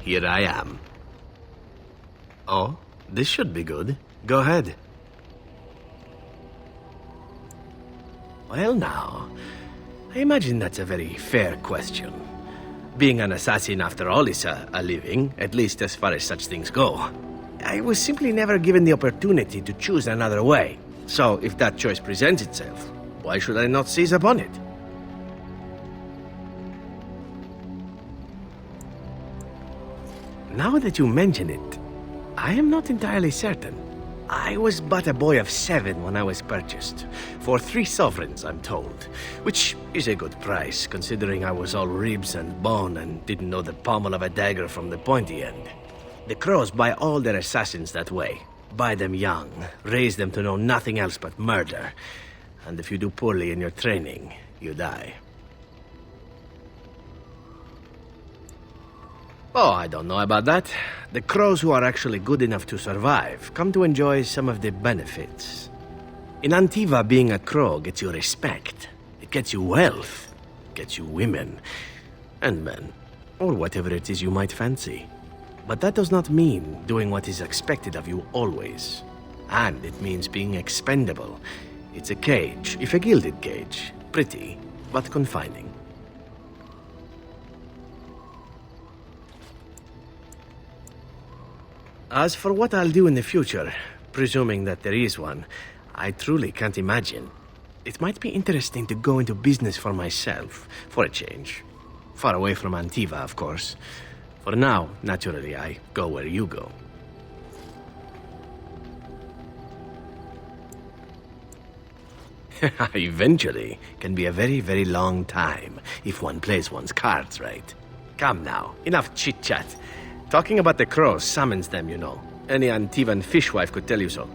here I am. Oh, this should be good. Go ahead. Well now, I imagine that's a very fair question. Being an assassin, after all, is a living, at least as far as such things go. I was simply never given the opportunity to choose another way. So, if that choice presents itself, why should I not seize upon it? Now that you mention it, I am not entirely certain. I was but a boy of 7 when I was purchased, for 3 sovereigns, I'm told, which is a good price, considering I was all ribs and bone and didn't know the pommel of a dagger from the pointy end. The Crows buy all their assassins that way. Buy them young, raise them to know nothing else but murder, and if you do poorly in your training, you die. Oh, I don't know about that. The Crows who are actually good enough to survive come to enjoy some of the benefits. In Antiva, being a Crow gets you respect. It gets you wealth. It gets you women. And men. Or whatever it is you might fancy. But that does not mean doing what is expected of you always. And it means being expendable. It's a cage, if a gilded cage. Pretty, but confining. As for what I'll do in the future, presuming that there is one, I truly can't imagine. It might be interesting to go into business for myself, for a change. Far away from Antiva, of course. For now, naturally, I go where you go. Eventually can be a very, very long time, if one plays one's cards right. Come now, enough chit-chat. Talking about the Crows summons them, you know. Any Antivan fishwife could tell you so.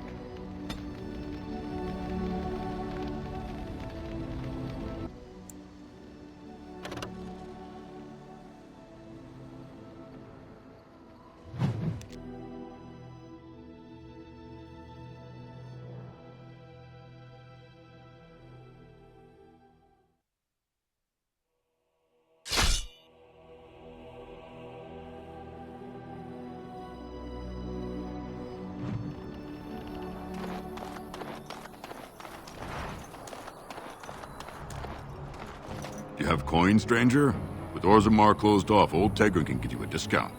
Do you have coin, stranger? With Orzammar closed off, old Tegra can get you a discount.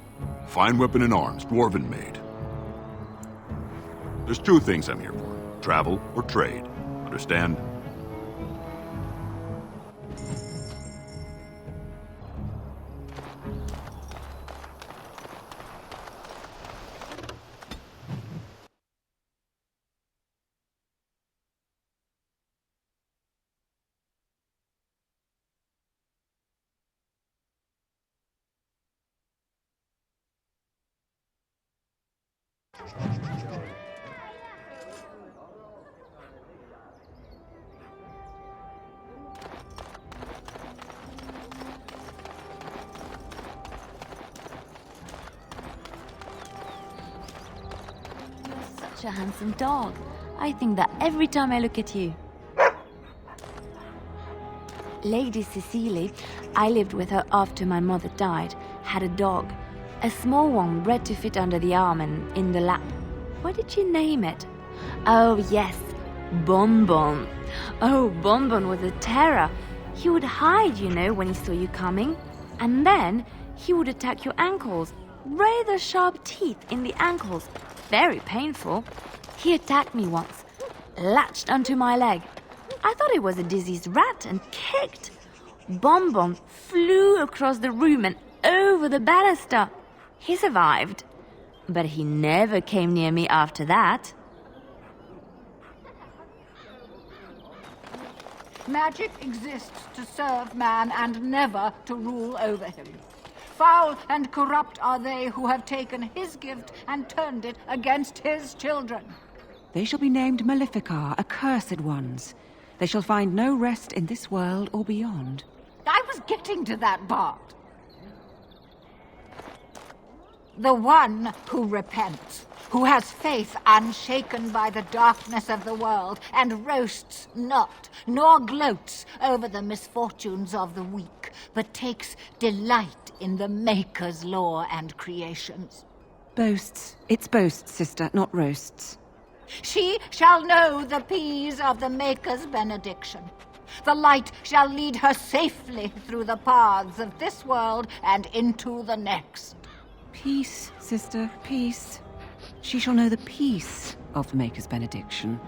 Fine weapon and arms, dwarven made. There's 2 things I'm here for. Travel or trade. Understand? Such a handsome dog. I think that every time I look at you. Lady Cecily, I lived with her after my mother died, had a dog. A small one bred to fit under the arm and in the lap. What did she name it? Oh yes, Bonbon. Oh, Bonbon was a terror. He would hide, you know, when he saw you coming. And then he would attack your ankles. Rather sharp teeth in the ankles. Very painful. He attacked me once, latched onto my leg. I thought it was a diseased rat and kicked. Bonbon flew across the room and over the banister. He survived, but he never came near me after that. Magic exists to serve man and never to rule over him. Foul and corrupt are they who have taken his gift and turned it against his children. They shall be named Maleficar, accursed ones. They shall find no rest in this world or beyond. I was getting to that part. The one who repents. who has faith unshaken by the darkness of the world, and roasts not, nor gloats over the misfortunes of the weak, but takes delight in the Maker's law and creations. Boasts. It's boasts, sister, not roasts. She shall know the peace of the Maker's benediction. The light shall lead her safely through the paths of this world and into the next. Peace, sister, peace. She shall know the peace of the Maker's benediction.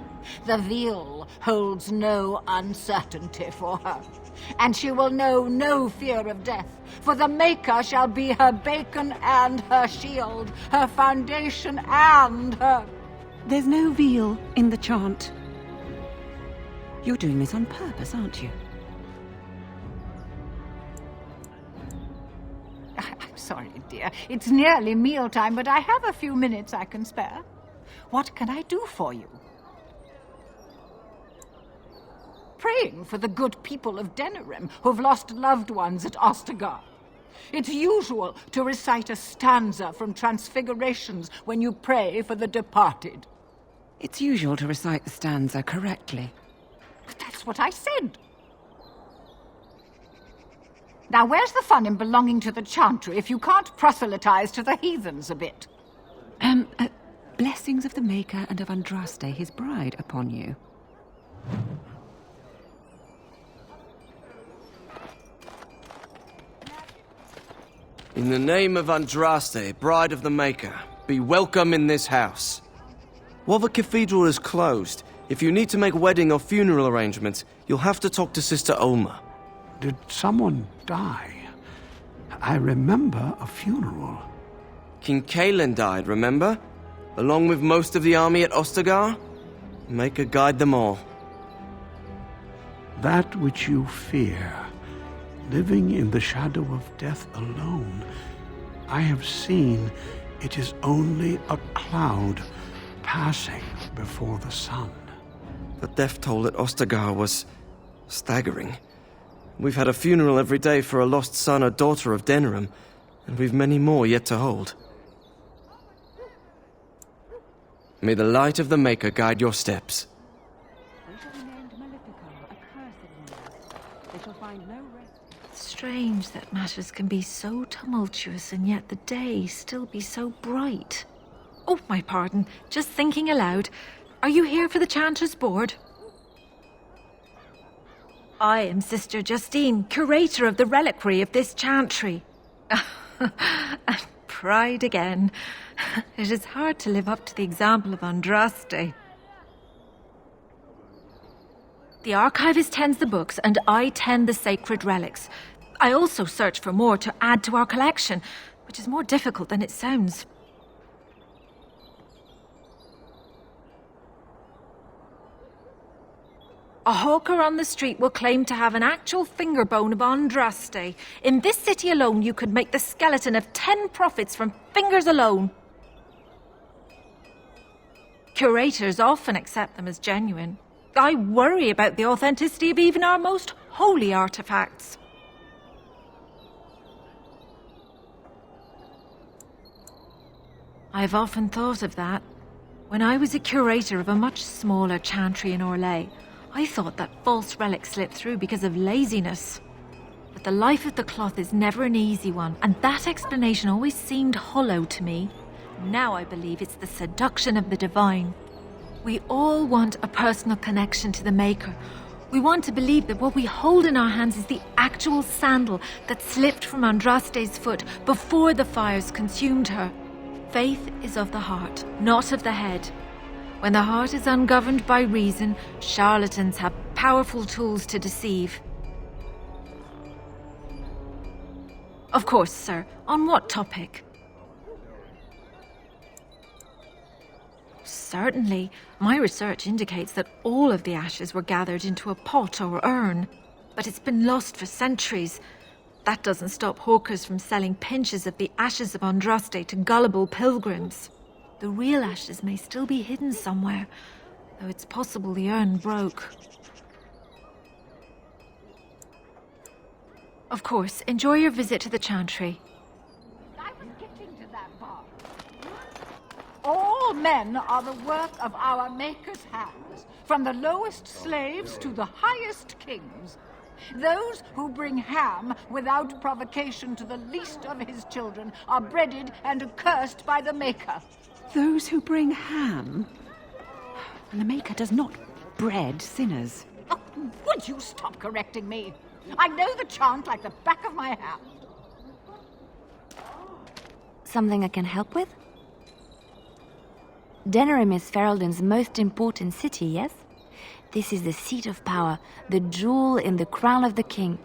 The veil holds no uncertainty for her, and she will know no fear of death, for the Maker shall be her beacon and her shield, her foundation and her... There's no veal in the chant. You're doing this on purpose, aren't you? I'm sorry, dear. It's nearly mealtime, but I have a few minutes I can spare. What can I do for you? Praying for the good people of Denerim who've lost loved ones at Ostagar. It's usual to recite a stanza from Transfigurations when you pray for the departed. It's usual to recite the stanza correctly. But that's what I said. Now, where's the fun in belonging to the Chantry if you can't proselytize to the heathens a bit? Blessings of the Maker and of Andraste, his bride, upon you. In the name of Andraste, bride of the Maker, be welcome in this house. While the cathedral is closed, if you need to make wedding or funeral arrangements, you'll have to talk to Sister Olma. Did someone die? I remember a funeral. King Kaelin died, remember? Along with most of the army at Ostagar? Maker guide them all. That which you fear, living in the shadow of death alone, I have seen it is only a cloud passing before the sun. The death toll at Ostagar was staggering. We've had a funeral every day for a lost son or daughter of Denerim, and we've many more yet to hold. May the light of the Maker guide your steps. They shall be named Maleficar, accursed ones. They shall find no rest. Strange that matters can be so tumultuous and yet the day still be so bright. Oh, my pardon. Just thinking aloud. Are you here for the Chanter's Board? I am Sister Justine, curator of the reliquary of this chantry. And pride again. It is hard to live up to the example of Andraste. The archivist tends the books, and I tend the sacred relics. I also search for more to add to our collection, which is more difficult than it sounds. A hawker on the street will claim to have an actual finger bone of Andraste. In this city alone, you could make the skeleton of 10 prophets from fingers alone. Curators often accept them as genuine. I worry about the authenticity of even our most holy artifacts. I've often thought of that. When I was a curator of a much smaller chantry in Orlais, I thought that false relics slipped through because of laziness. But the life of the cloth is never an easy one, and that explanation always seemed hollow to me. Now I believe it's the seduction of the divine. We all want a personal connection to the Maker. We want to believe that what we hold in our hands is the actual sandal that slipped from Andraste's foot before the fires consumed her. Faith is of the heart, not of the head. When the heart is ungoverned by reason, charlatans have powerful tools to deceive. Of course, sir. On what topic? Certainly. My research indicates that all of the ashes were gathered into a pot or urn, but it's been lost for centuries. That doesn't stop hawkers from selling pinches of the ashes of Andraste to gullible pilgrims. The real ashes may still be hidden somewhere, though it's possible the urn broke. Of course, enjoy your visit to the chantry. I was getting to that part. All All men are the work of our Maker's hands, from the lowest slaves to the highest kings. Those who bring ham without provocation to the least of his children are breaded and accursed by the Maker. Those who bring ham? The Maker does not bread sinners. Oh, would you stop correcting me? I know the chant like the back of my hand. Something I can help with? Denerim is Ferelden's most important city, yes? This is the seat of power, the jewel in the crown of the king.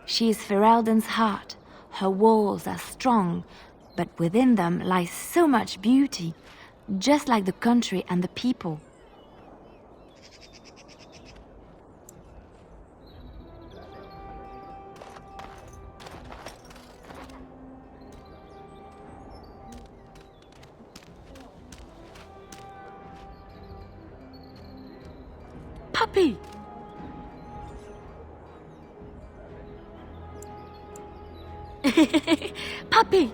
She is Ferelden's heart. Her walls are strong, but within them lies so much beauty, just like the country and the people. Puppy! Puppy!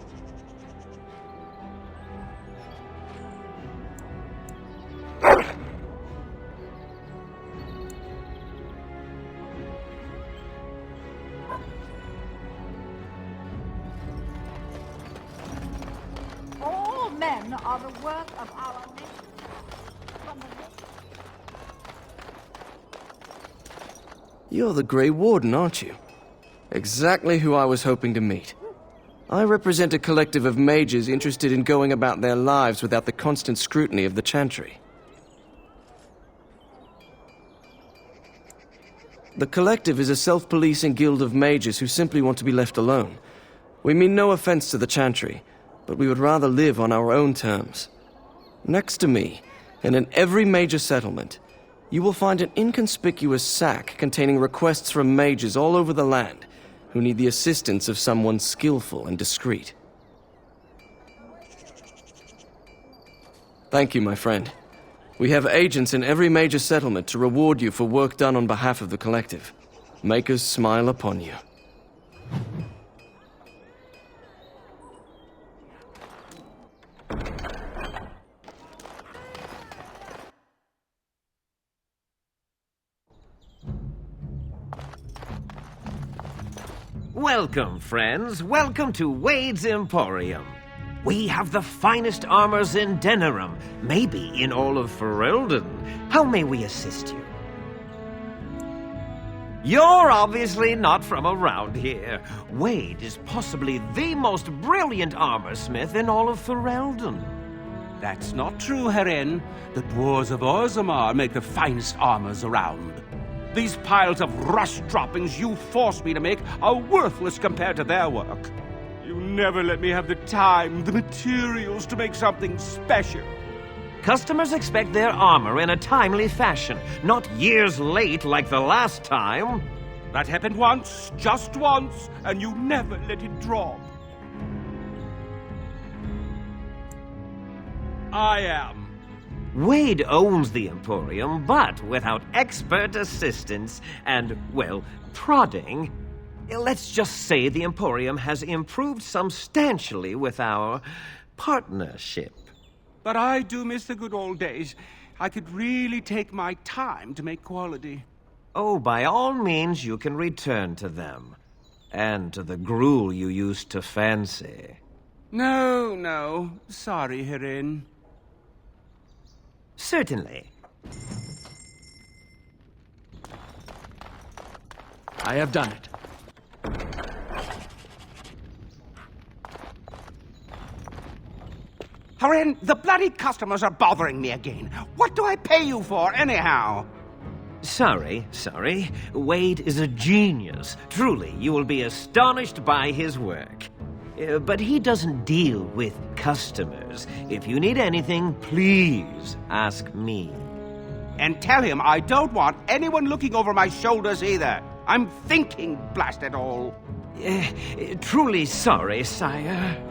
All men are the work of our Maker. You're the Grey Warden, aren't you? Exactly who I was hoping to meet. I represent a collective of mages interested in going about their lives without the constant scrutiny of the Chantry. The collective is a self-policing guild of mages who simply want to be left alone. We mean no offense to the Chantry, but we would rather live on our own terms. Next to me, and in every major settlement, you will find an inconspicuous sack containing requests from mages all over the land who need the assistance of someone skillful and discreet. Thank you, my friend. We have agents in every major settlement to reward you for work done on behalf of the collective. Make us smile upon you. Welcome, friends. Welcome to Wade's Emporium. We have the finest armors in Denerim, maybe in all of Ferelden. How may we assist you? You're obviously not from around here. Wade is possibly the most brilliant armorsmith in all of Ferelden. That's not true, Herin. The dwarves of Orzammar make the finest armors around. These piles of rust droppings you forced me to make are worthless compared to their work. You never let me have the time, the materials to make something special. Customers expect their armor in a timely fashion, not years late like the last time. That happened once, just once, and you never let it drop. I am. Wade owns the Emporium, but without expert assistance and, well, prodding, let's just say the Emporium has improved substantially with our partnership. But I do miss the good old days. I could really take my time to make quality. Oh, by all means, you can return to them. And to the gruel you used to fancy. No. Sorry, Herin. Certainly. I have done it. Herin, the bloody customers are bothering me again. What do I pay you for, anyhow? Sorry. Wade is a genius. Truly, you will be astonished by his work. But he doesn't deal with customers. If you need anything, please ask me. And tell him I don't want anyone looking over my shoulders either. I'm thinking, blast it all. Truly sorry, sire.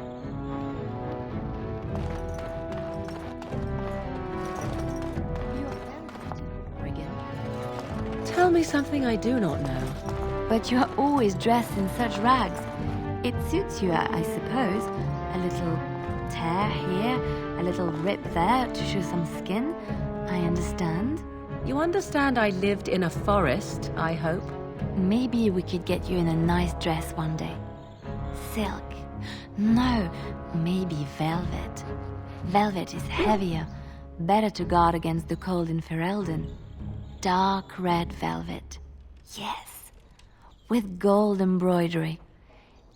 Tell me something I do not know. But you are always dressed in such rags. It suits you, I suppose. A little tear here, A little rip there to show some skin. I understand. You understand I lived in a forest, I hope? Maybe we could get you in a nice dress one day. Silk. No, maybe velvet. Velvet is heavier, better to guard against the cold in Ferelden. Dark red velvet. Yes, with gold embroidery.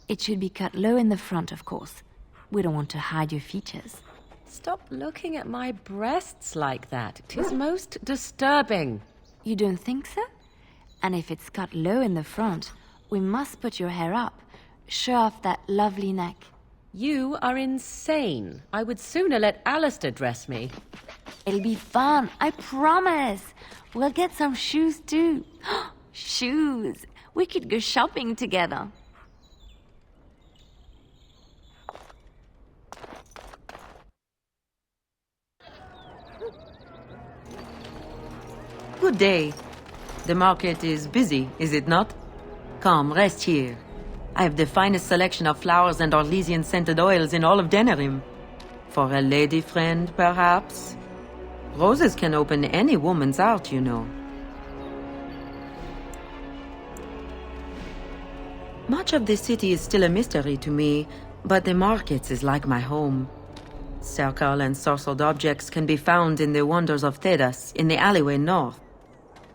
It should be cut low in the front, of course. We don't want to hide your features. Stop looking at my breasts like that. It is most disturbing. You don't think so? And if it's cut low in the front, we must put your hair up. Show off that lovely neck. You are insane. I would sooner let Alistair dress me. It'll be fun, I promise. We'll get some shoes too. Shoes! We could go shopping together. Good day. The market is busy, is it not? Come, rest here. I have the finest selection of flowers and Orlesian-scented oils in all of Denerim. For a lady friend, perhaps? Roses can open any woman's heart, you know. Much of the city is still a mystery to me, but the markets is like my home. Circle and sorcered objects can be found in the wonders of Thedas, in the alleyway north.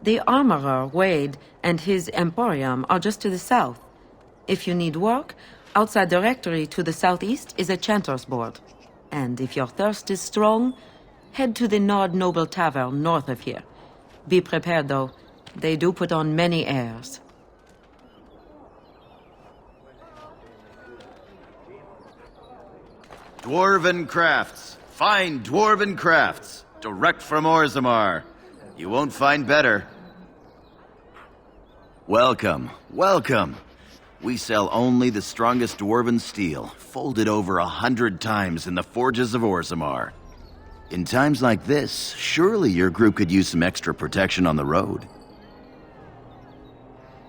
The armorer, Wade, and his emporium are just to the south. If you need work, outside the rectory to the southeast is a chanter's board. And if your thirst is strong, head to the Nord Noble Tavern north of here. Be prepared, though. They do put on many airs. Dwarven crafts. Fine dwarven crafts. Direct from Orzammar. You won't find better. Welcome, welcome. We sell only the strongest dwarven steel, folded over 100 times in the forges of Orzammar. In times like this, surely your group could use some extra protection on the road.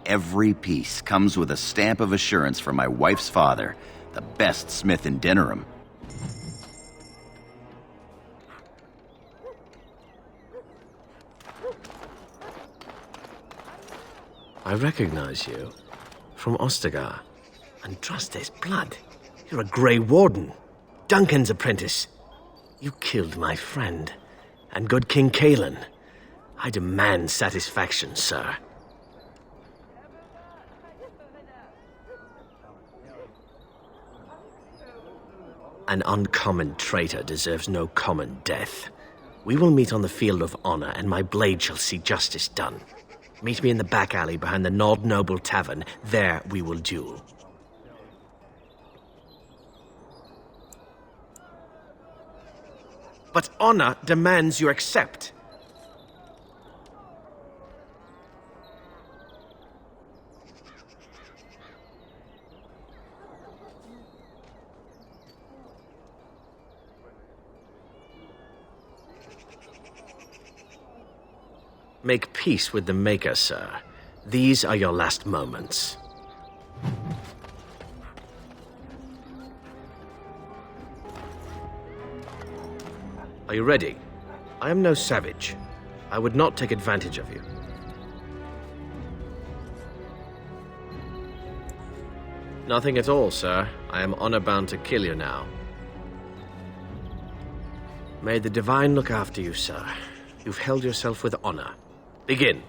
Every piece comes with a stamp of assurance from my wife's father, the best smith in Denerim. I recognize you. From Ostagar. Andraste's blood. You're a Grey Warden. Duncan's apprentice. You killed my friend. And good King Cailan. I demand satisfaction, sir. An uncommon traitor deserves no common death. We will meet on the field of honor, and my blade shall see justice done. Meet me in the back alley behind the Nord Noble Tavern. There we will duel. But honor demands you accept. Make peace with the Maker, sir. These are your last moments. Are you ready? I am no savage. I would not take advantage of you. Nothing at all, sir. I am honor-bound to kill you now. May the Divine look after you, sir. You've held yourself with honor. Begin.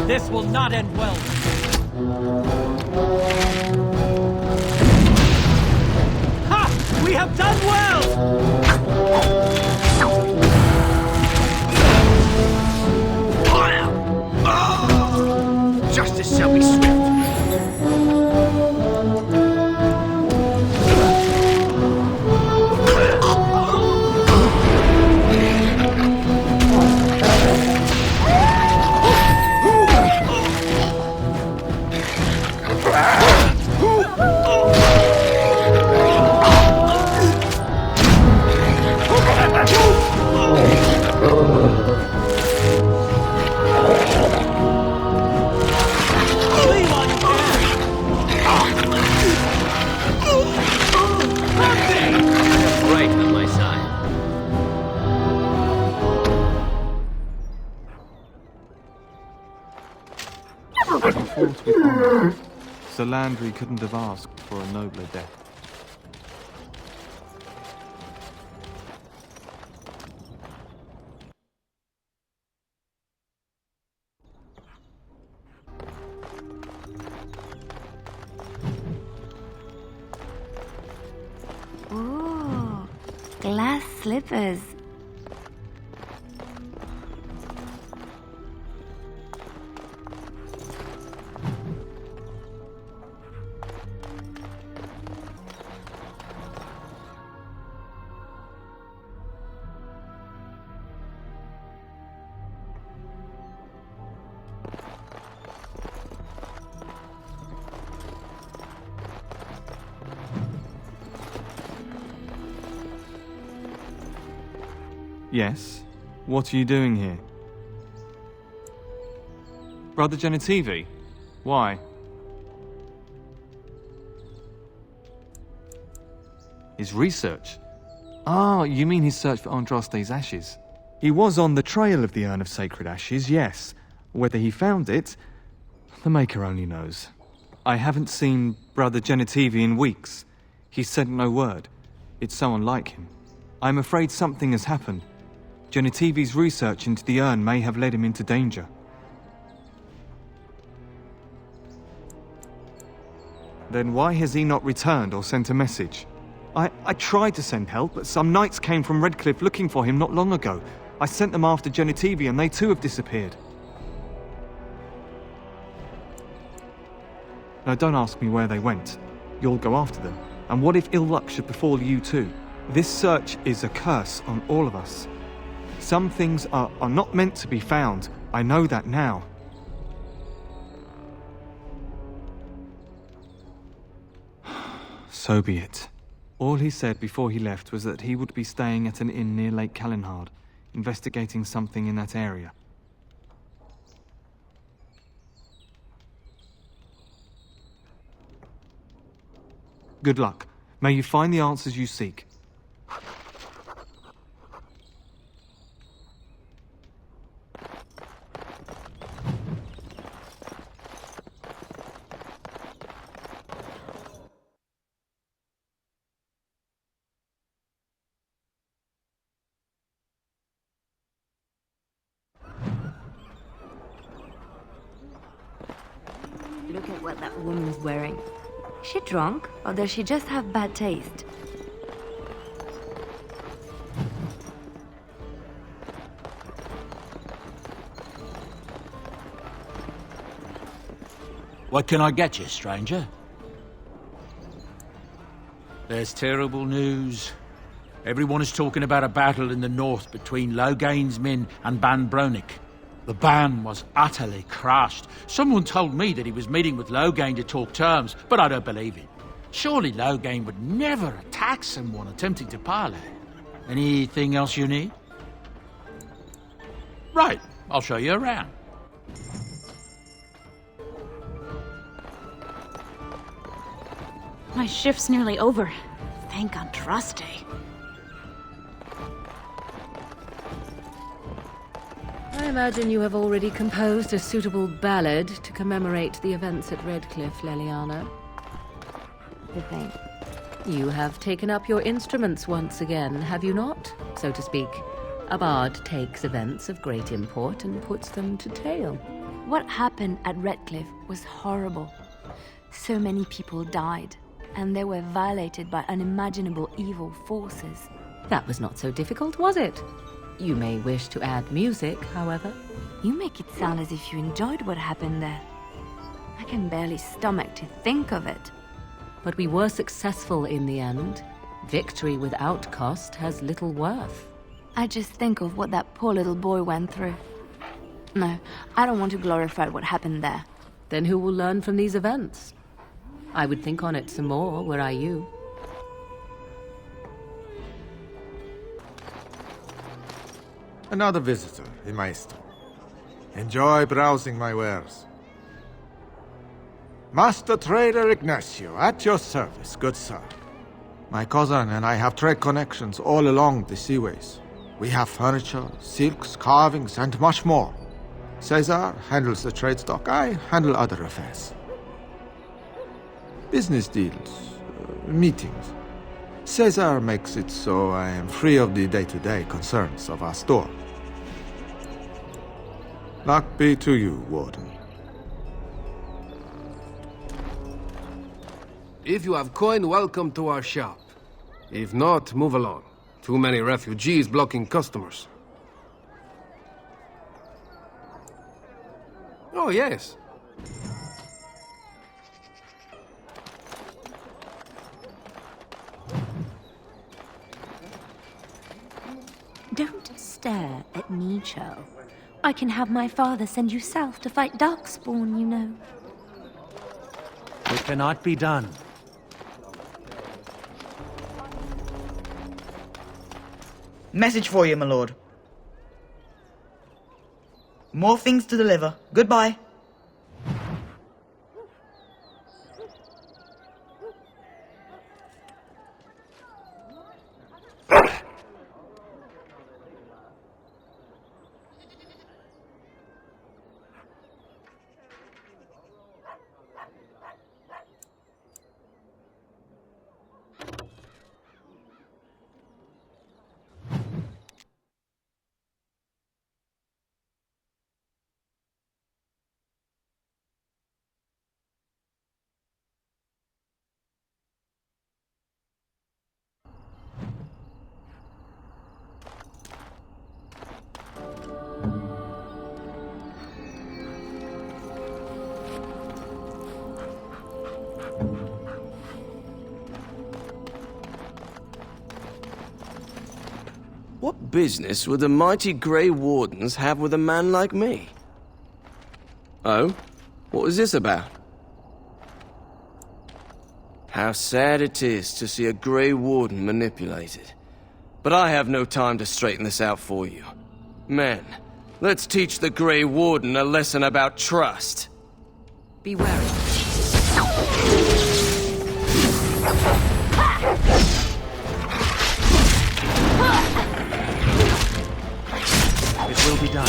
This will not end well. Ha! We have done well! Justice shall be swift. Sir Landry couldn't have asked for a nobler death. Ooh, glass slippers. Yes? What are you doing here? Brother Genitivi? Why? His research? Ah, you mean his search for Andraste's ashes? He was on the trail of the Urn of Sacred Ashes, yes. Whether he found it, the Maker only knows. I haven't seen Brother Genitivi in weeks. He sent no word. It's so unlike him. I'm afraid something has happened. Genitivi's research into the urn may have led him into danger. Then why has he not returned or sent a message? I tried to send help, but some knights came from Redcliffe looking for him not long ago. I sent them after Genitivi and they too have disappeared. Now don't ask me where they went. You'll go after them. And what if ill luck should befall you too? This search is a curse on all of us. Some things are not meant to be found. I know that now. So be it. All he said before he left was that he would be staying at an inn near Lake Calenhard, investigating something in that area. Good luck. May you find the answers you seek. Look at what that woman's wearing. Is she drunk, or does she just have bad taste? What can I get you, stranger? There's terrible news. Everyone is talking about a battle in the north between Loghain's men and Ban Bronik. The Ban was utterly crushed. Someone told me that he was meeting with Loghain to talk terms, but I don't believe it. Surely Loghain would never attack someone attempting to parley. Anything else you need? Right, I'll show you around. My shift's nearly over. Thank Andraste. I imagine you have already composed a suitable ballad to commemorate the events at Redcliffe, Leliana. The thing. You have taken up your instruments once again, have you not? So to speak. A bard takes events of great import and puts them to tale. What happened at Redcliffe was horrible. So many people died, and they were violated by unimaginable evil forces. That was not so difficult, was it? You may wish to add music, however. You make it sound as if you enjoyed what happened there. I can barely stomach to think of it. But we were successful in the end. Victory without cost has little worth. I just think of what that poor little boy went through. No, I don't want to glorify what happened there. Then who will learn from these events? I would think on it some more, were I you. Another visitor in my store. Enjoy browsing my wares. Master Trader Ignacio, at your service, good sir. My cousin and I have trade connections all along the seaways. We have furniture, silks, carvings, and much more. Cesar handles the trade stock, I handle other affairs. Business deals, meetings. Caesar makes it so I am free of the day-to-day concerns of our store. Luck be to you, Warden. If you have coin, welcome to our shop. If not, move along. Too many refugees blocking customers. Oh, yes. Don't stare at me, Cho. I can have my father send you south to fight Darkspawn, you know. It cannot be done. Message for you, my lord. More things to deliver. Goodbye. What business would the mighty Grey Wardens have with a man like me? Oh? What was this about? How sad it is to see a Grey Warden manipulated. But I have no time to straighten this out for you. Men, let's teach the Grey Warden a lesson about trust. Be wary. It will be done.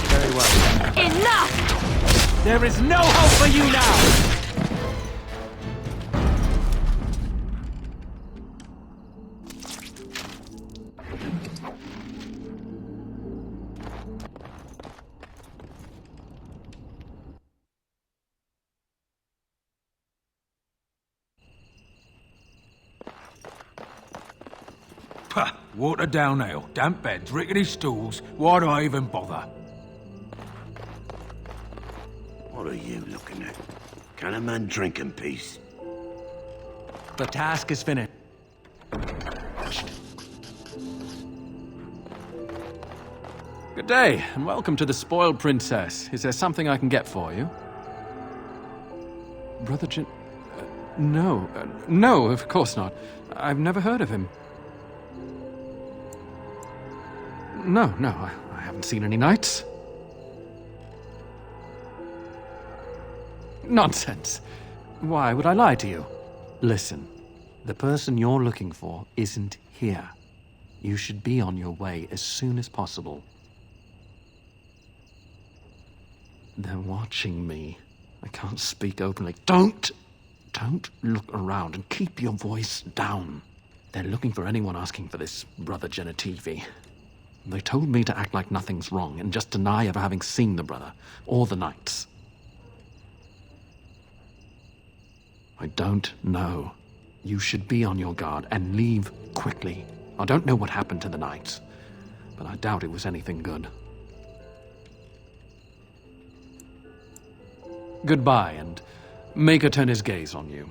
Very well. Enough! There is no hope for you now! Pah, watered down ale, damp beds, rickety stools. Why do I even bother? What are you looking at? Can a man drink in peace? The task is finished. Good day, and welcome to the Spoiled Princess. Is there something I can get for you? Brother Jin... No, of course not. I've never heard of him. No, I haven't seen any knights. Nonsense. Why would I lie to you? Listen, the person you're looking for isn't here. You should be on your way as soon as possible. They're watching me. I can't speak openly. Don't look around and keep your voice down. They're looking for anyone asking for this Brother Genitivi. They told me to act like nothing's wrong and just deny ever having seen the brother or the knights. I don't know. You should be on your guard and leave quickly. I don't know what happened to the knights, but I doubt it was anything good. Goodbye, and make her turn his gaze on you.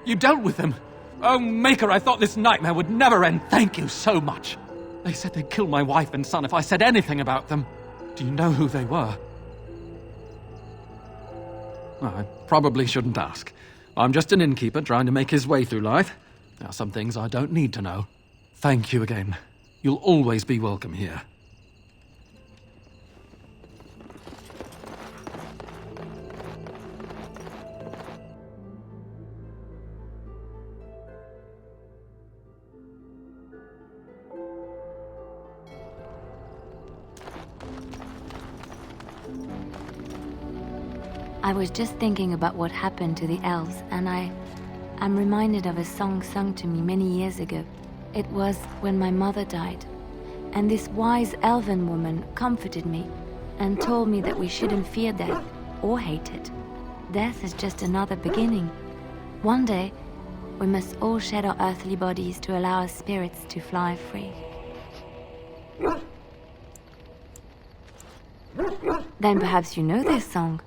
You dealt with them. Oh, Maker, I thought this nightmare would never end. Thank you so much. They said they'd kill my wife and son if I said anything about them. Do you know who they were? Well, I probably shouldn't ask. I'm just an innkeeper trying to make his way through life. There are some things I don't need to know. Thank you again. You'll always be welcome here. I was just thinking about what happened to the elves, and I'm reminded of a song sung to me many years ago. It was when my mother died, and this wise elven woman comforted me and told me that we shouldn't fear death or hate it. Death is just another beginning. One day, we must all shed our earthly bodies to allow our spirits to fly free. Then perhaps you know this song.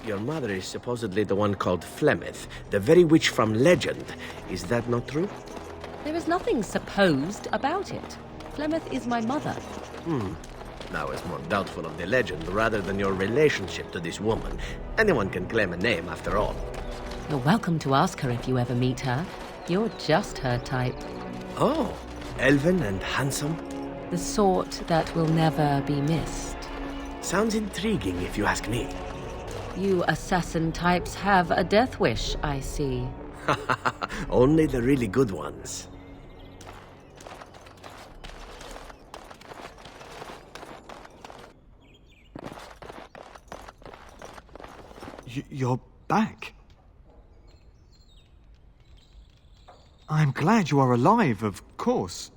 Your mother is supposedly the one called Flemeth, the very witch from legend. Is that not true? There is nothing supposed about it. Flemeth is my mother. Now it's more doubtful of the legend rather than your relationship to this woman. Anyone can claim a name after all. You're welcome to ask her if you ever meet her. You're just her type. Oh, elven and handsome? The sort that will never be missed. Sounds intriguing if you ask me. You assassin types have a death wish, I see. Only the really good ones. You're back. I'm glad you are alive, of course.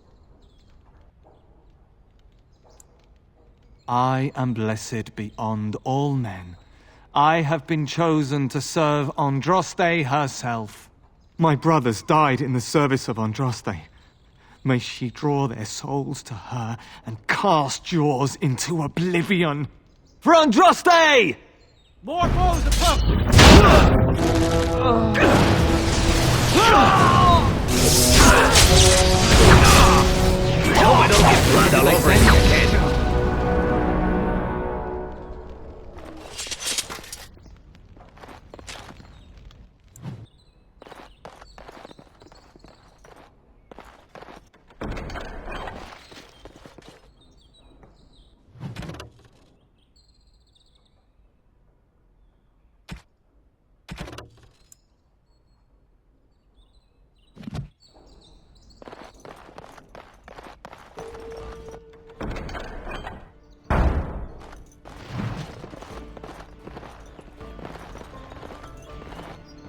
I am blessed beyond all men. I have been chosen to serve Andraste herself. My brothers died in the service of Andraste. May she draw their souls to her and cast yours into oblivion. For Andraste! More blows to pump! Oh, I don't get blood all over in your head.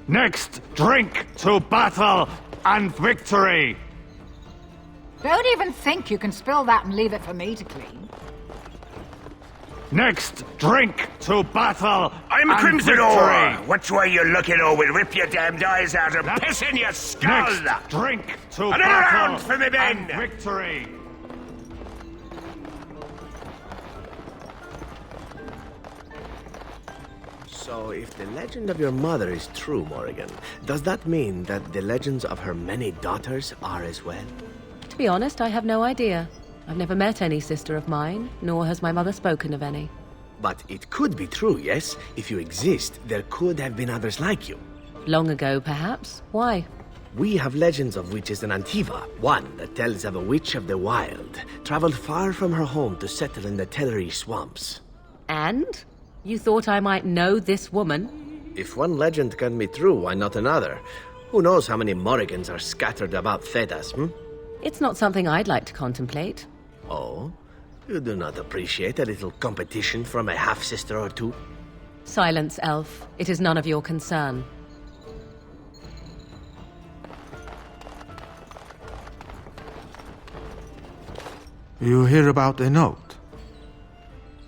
Next, drink to battle and victory! Don't even think you can spill that and leave it for me to clean. Next, drink to battle I'm and Crimson victory! Ore! Which way you looking, or we'll rip your damned eyes out and piss in your skull! Next, drink to Another battle round for me men! and victory! So, if the legend of your mother is true, Morrigan, does that mean that the legends of her many daughters are as well? To be honest, I have no idea. I've never met any sister of mine, nor has my mother spoken of any. But it could be true, yes? If you exist, there could have been others like you. Long ago, perhaps. Why? We have legends of witches in Antiva. One that tells of a witch of the wild, traveled far from her home to settle in the Tellery swamps. And? You thought I might know this woman? If one legend can be true, why not another? Who knows how many Morrigans are scattered about Thedas, It's not something I'd like to contemplate. Oh? You do not appreciate a little competition from a half-sister or two? Silence, elf. It is none of your concern. You hear about the note?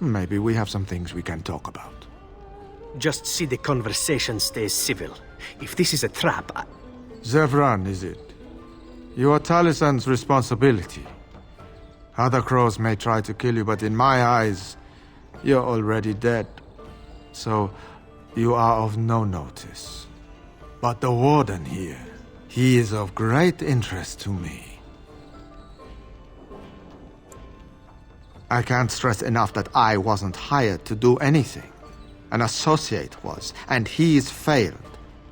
Maybe we have some things we can talk about. Just see the conversation stays civil. If this is a trap, Zevran, is it? You are Talisan's responsibility. Other crows may try to kill you, but in my eyes, you're already dead. So, you are of no notice. But the warden here, he is of great interest to me. I can't stress enough that I wasn't hired to do anything. An associate was, and he's failed.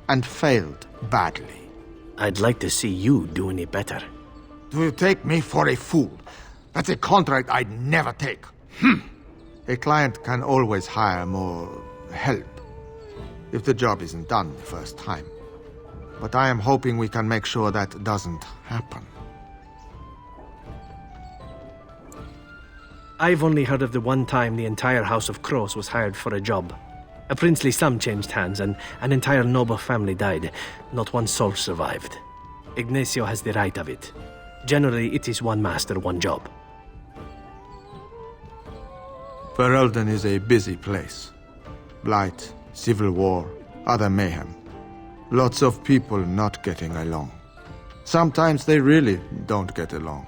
And failed badly. I'd like to see you do any better. Do you take me for a fool? That's a contract I'd never take. A client can always hire more help if the job isn't done the first time. But I am hoping we can make sure that doesn't happen. I've only heard of the one time the entire House of Crows was hired for a job. A princely sum changed hands and an entire noble family died. Not one soul survived. Ignacio has the right of it. Generally, it is one master, one job. Ferelden is a busy place. Blight, civil war, other mayhem. Lots of people not getting along. Sometimes they really don't get along.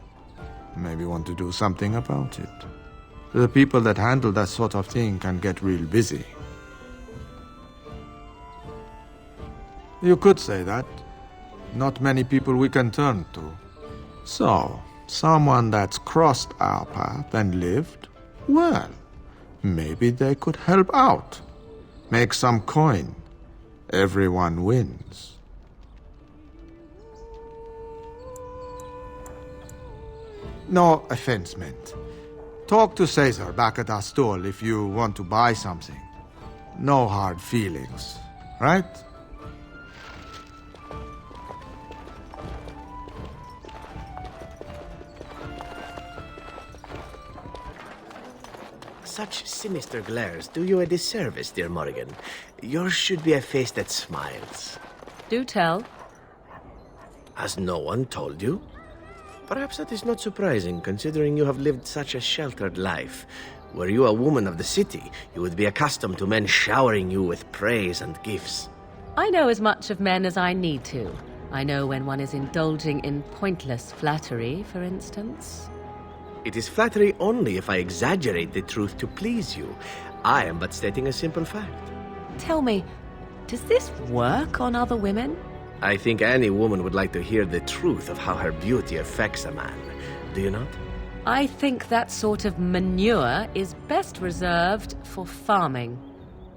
Maybe want to do something about it. The people that handle that sort of thing can get real busy. You could say that. Not many people we can turn to. So, someone that's crossed our path and lived, well, maybe they could help out. Make some coin. Everyone wins. No offense meant. Talk to Caesar back at our stall if you want to buy something. No hard feelings, right? Such sinister glares do you a disservice, dear Morrigan. Yours should be a face that smiles. Do tell. Has no one told you? Perhaps that is not surprising, considering you have lived such a sheltered life. Were you a woman of the city, you would be accustomed to men showering you with praise and gifts. I know as much of men as I need to. I know when one is indulging in pointless flattery, for instance. It is flattery only if I exaggerate the truth to please you. I am but stating a simple fact. Tell me, does this work on other women? I think any woman would like to hear the truth of how her beauty affects a man. Do you not? I think that sort of manure is best reserved for farming.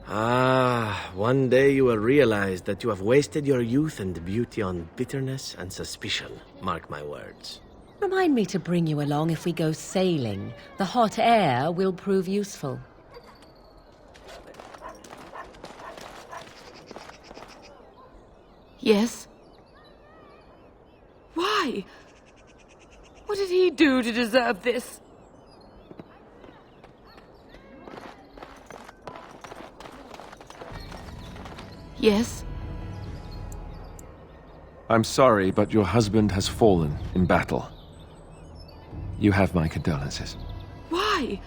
Ah, one day you will realize that you have wasted your youth and beauty on bitterness and suspicion. Mark my words. Remind me to bring you along if we go sailing. The hot air will prove useful. Yes? Why? What did he do to deserve this? Yes? I'm sorry, but your husband has fallen in battle. You have my condolences. Why?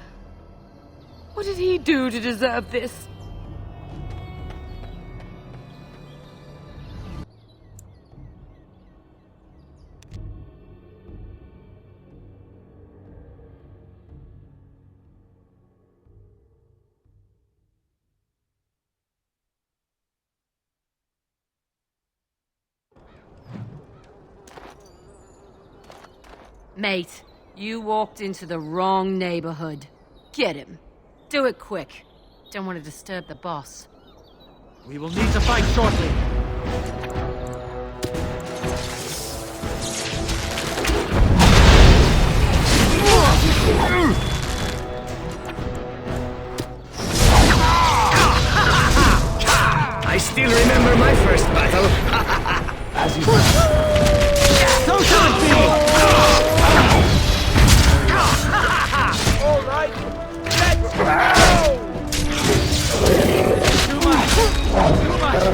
What did he do to deserve this? Mate, you walked into the wrong neighborhood. Get him. Do it quick. Don't want to disturb the boss. We will need to fight shortly. I still remember my first battle. As you said. So shall it be! All right, let's go! Too much! Too much!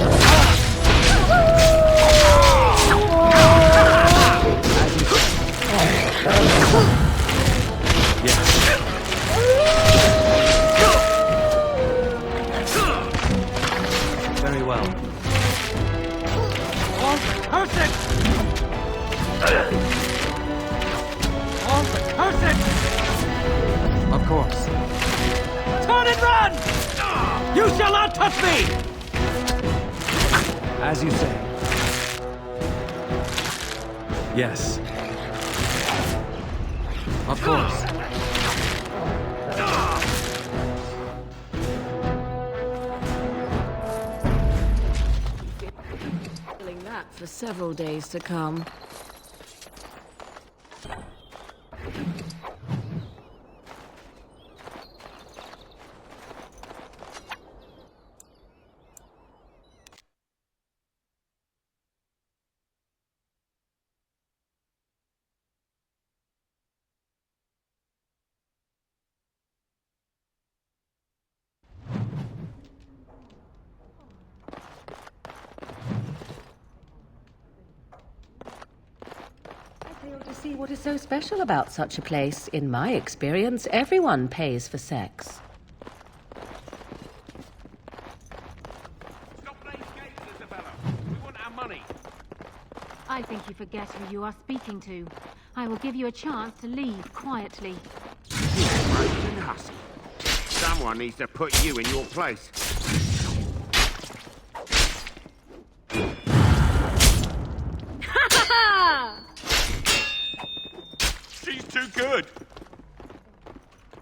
Very well. All curse it! All curse it! Of course. Turn and run! You shall not touch me! As you say. Yes. Of course. Feeling that for several days to come. To see what is so special about such a place. In my experience, everyone pays for sex. Stop playing games, Isabella. We want our money. I think you forget who you are speaking to. I will give you a chance to leave quietly. Someone needs to put you in your place. She's too good.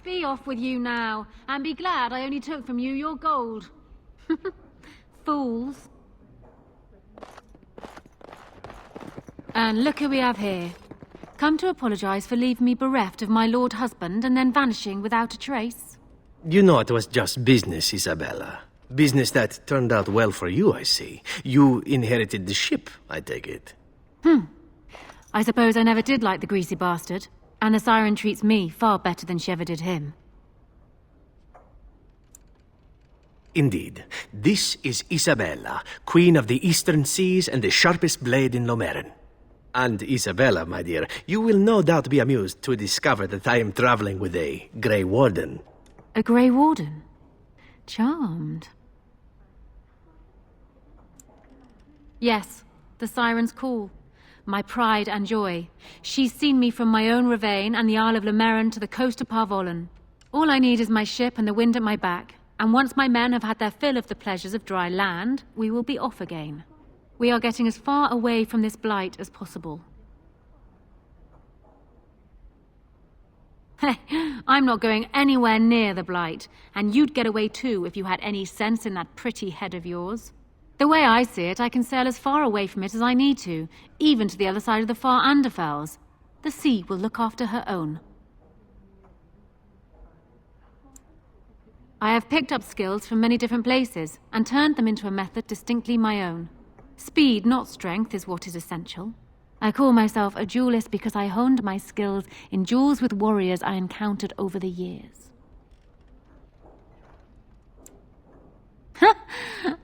Be off with you now, and be glad I only took from you your gold. Fools. And look who we have here. Come to apologize for leaving me bereft of my lord husband and then vanishing without a trace. You know it was just business, Isabella. Business that turned out well for you, I see. You inherited the ship, I take it. I suppose I never did like the greasy bastard, and the siren treats me far better than she ever did him. Indeed. This is Isabella, Queen of the Eastern Seas and the sharpest blade in Lomerin. And Isabella, my dear, you will no doubt be amused to discover that I am traveling with a Grey Warden. A Grey Warden? Charmed. Yes, the siren's call. My pride and joy. She's seen me from my own ravine and the Isle of Lemerin to the coast of Parvollen. All I need is my ship and the wind at my back, and once my men have had their fill of the pleasures of dry land, we will be off again. We are getting as far away from this blight as possible. I'm not going anywhere near the blight, and you'd get away too if you had any sense in that pretty head of yours. The way I see it, I can sail as far away from it as I need to, even to the other side of the far Anderfels. The sea will look after her own. I have picked up skills from many different places, and turned them into a method distinctly my own. Speed, not strength, is what is essential. I call myself a duelist because I honed my skills in duels with warriors I encountered over the years.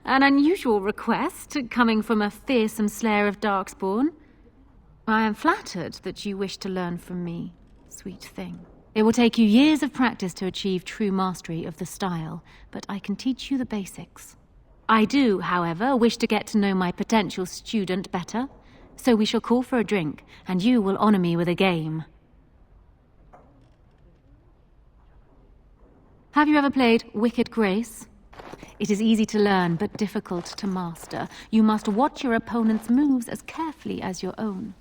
An unusual request, coming from a fearsome slayer of darkspawn. I am flattered that you wish to learn from me, sweet thing. It will take you years of practice to achieve true mastery of the style, but I can teach you the basics. I do, however, wish to get to know my potential student better, so we shall call for a drink, and you will honor me with a game. Have you ever played Wicked Grace? It is easy to learn, but difficult to master. You must watch your opponent's moves as carefully as your own.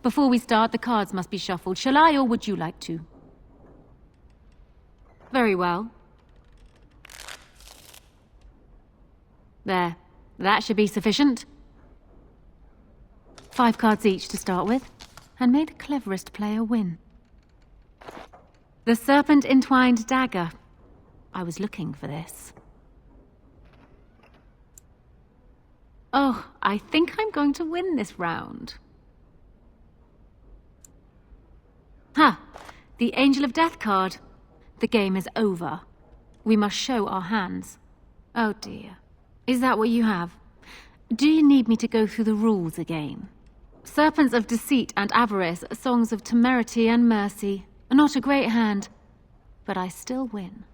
Before we start, the cards must be shuffled. Shall I, or would you like to? Very well. There. That should be sufficient. 5 cards each to start with, and may the cleverest player win. The serpent-entwined dagger. I was looking for this. Oh, I think I'm going to win this round. Ha! The Angel of Death card. The game is over. We must show our hands. Oh dear. Is that what you have? Do you need me to go through the rules again? Serpents of Deceit and Avarice, songs of temerity and mercy. Not a great hand, but I still win.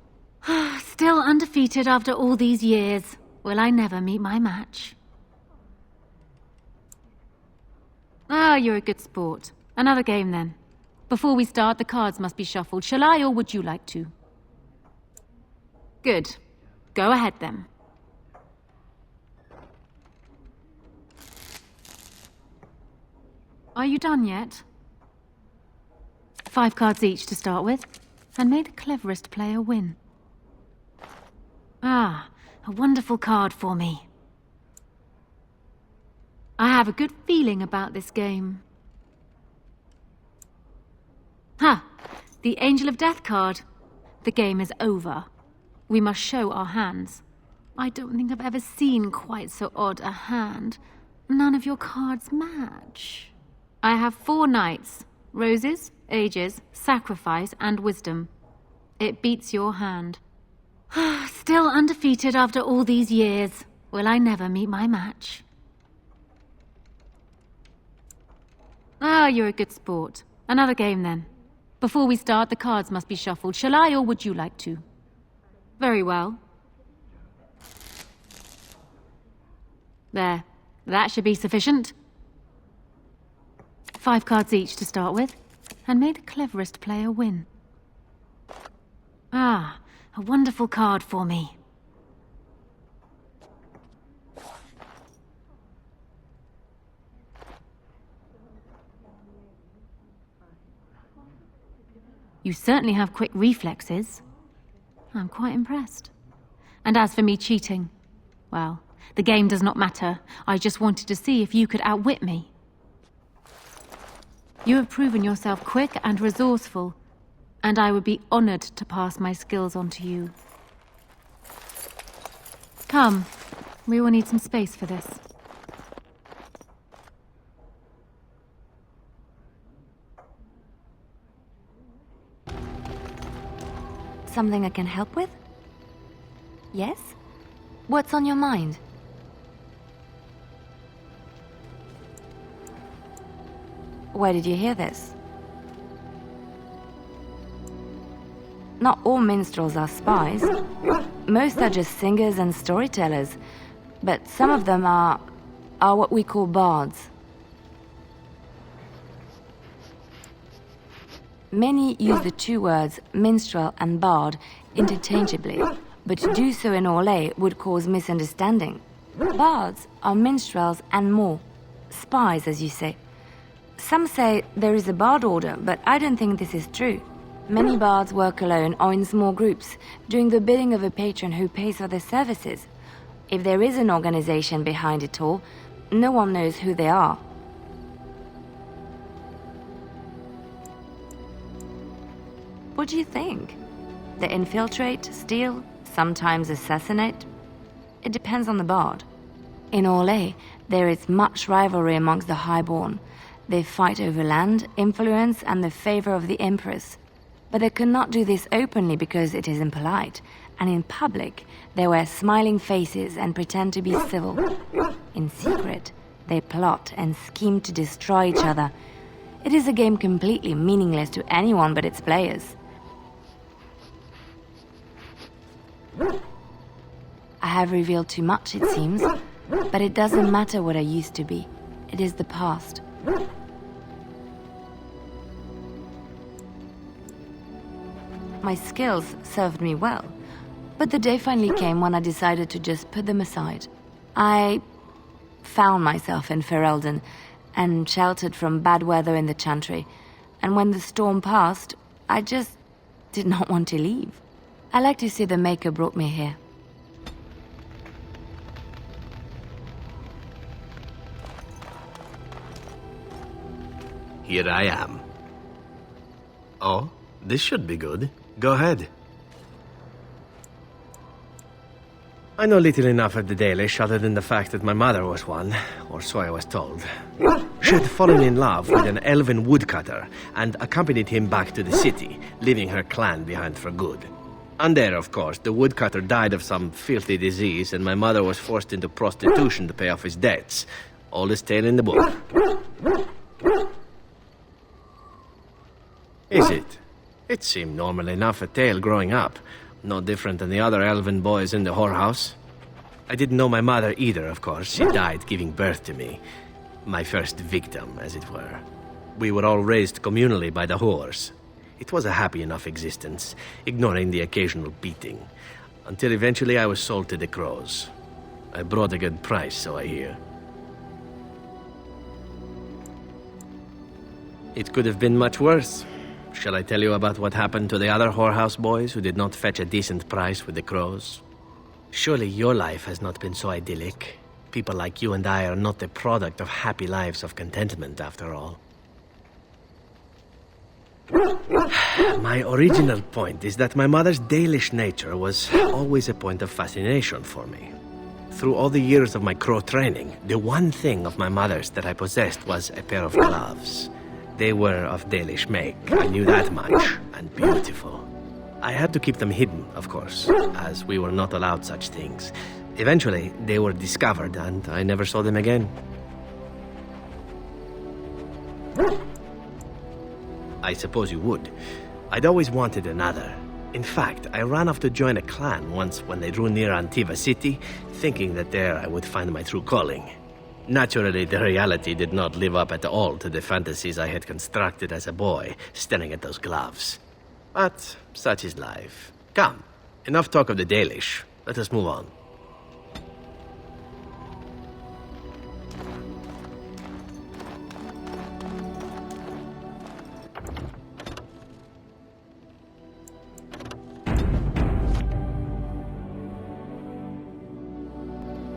Still undefeated after all these years. Will I never meet my match? Ah, you're a good sport. Another game then. Before we start, the cards must be shuffled. Shall I, or would you like to? Good. Go ahead then. Are you done yet? 5 cards each to start with, and may the cleverest player win. Ah, a wonderful card for me. I have a good feeling about this game. Ha! The Angel of Death card. The game is over. We must show our hands. I don't think I've ever seen quite so odd a hand. None of your cards match. I have 4 knights. Roses, ages, sacrifice, and wisdom. It beats your hand. Still undefeated after all these years. Will I never meet my match? Ah, you're a good sport. Another game then. Before we start, the cards must be shuffled. Shall I, or would you like to? Very well. There. That should be sufficient. 5 cards each to start with, and may the cleverest player win. Ah, a wonderful card for me. You certainly have quick reflexes. I'm quite impressed. And as for me cheating, well, the game does not matter. I just wanted to see if you could outwit me. You have proven yourself quick and resourceful, and I would be honored to pass my skills on to you. Come, we will need some space for this. Something I can help with? Yes? What's on your mind? Where did you hear this? Not all minstrels are spies. Most are just singers and storytellers, but some of them are are what we call bards. Many use the two words minstrel and bard interchangeably, but to do so in Orlais would cause misunderstanding. Bards are minstrels and more. Spies, as you say. Some say there is a bard order, but I don't think this is true. Many bards work alone or in small groups, doing the bidding of a patron who pays for their services. If there is an organization behind it all, no one knows who they are. What do you think? They infiltrate, steal, sometimes assassinate? It depends on the bard. In Orlais, there is much rivalry amongst the highborn. They fight over land, influence, and the favor of the Empress. But they cannot do this openly because it is impolite, and in public, they wear smiling faces and pretend to be civil. In secret, they plot and scheme to destroy each other. It is a game completely meaningless to anyone but its players. I have revealed too much, it seems, but it doesn't matter what I used to be. It is the past. My skills served me well, but the day finally came when I decided to just put them aside. I found myself in Ferelden and sheltered from bad weather in the Chantry, and when the storm passed, I just did not want to leave. I like to say the Maker brought me here. Here I am. Oh, this should be good. Go ahead. I know little enough of the Dalish other than the fact that my mother was one, or so I was told. She had fallen in love with an elven woodcutter and accompanied him back to the city, leaving her clan behind for good. And there, of course, the woodcutter died of some filthy disease and my mother was forced into prostitution to pay off his debts. Oldest tale in the book. Is it? It seemed normal enough a tale growing up. No different than the other elven boys in the whorehouse. I didn't know my mother either, of course. She died giving birth to me. My first victim, as it were. We were all raised communally by the whores. It was a happy enough existence, ignoring the occasional beating. Until eventually I was sold to the crows. I brought a good price, so I hear. It could have been much worse. Shall I tell you about what happened to the other whorehouse boys who did not fetch a decent price with the crows? Surely your life has not been so idyllic. People like you and I are not the product of happy lives of contentment, after all. My original point is that my mother's Dalish nature was always a point of fascination for me. Through all the years of my crow training, the one thing of my mother's that I possessed was a pair of gloves. They were of Dalish make, I knew that much, and beautiful. I had to keep them hidden, of course, as we were not allowed such things. Eventually, they were discovered, and I never saw them again. I suppose you would. I'd always wanted another. In fact, I ran off to join a clan once when they drew near Antiva city, thinking that there I would find my true calling. Naturally, the reality did not live up at all to the fantasies I had constructed as a boy, staring at those gloves. But such is life. Come, enough talk of the Dalish. Let us move on.